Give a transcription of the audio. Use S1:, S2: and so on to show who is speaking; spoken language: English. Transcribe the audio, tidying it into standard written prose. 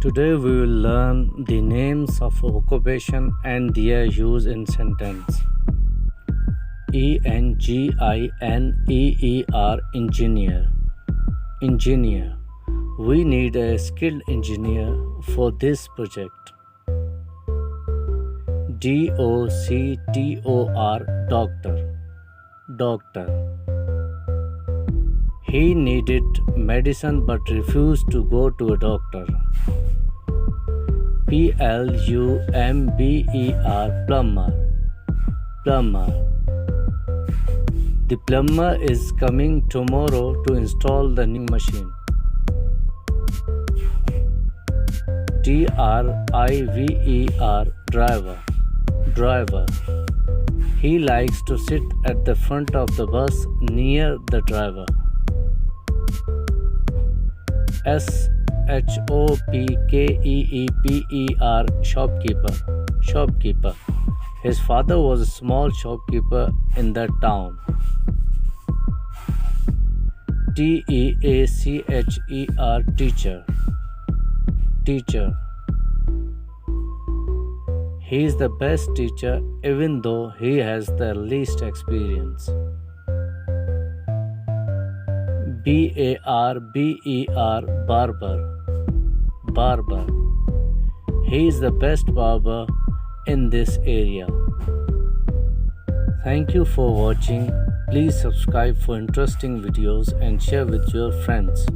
S1: Today we will learn the names of occupation and their use in sentence. Engineer, engineer. Engineer. We need a skilled engineer for this project. Doctor, doctor. Doctor. He needed medicine but refused to go to a doctor. Plumber, plumber. Plumber. The plumber is coming tomorrow to install the new machine. Driver, driver. Driver. He likes to sit at the front of the bus near the driver. Shopkeeper, shopkeeper. Shopkeeper. His father was a small shopkeeper in that town. Teacher, teacher. Teacher. He is the best teacher even though he has the least experience. Barber. Barber. He is the best barber in this area. Thank you for watching. Please subscribe for interesting videos and share with your friends.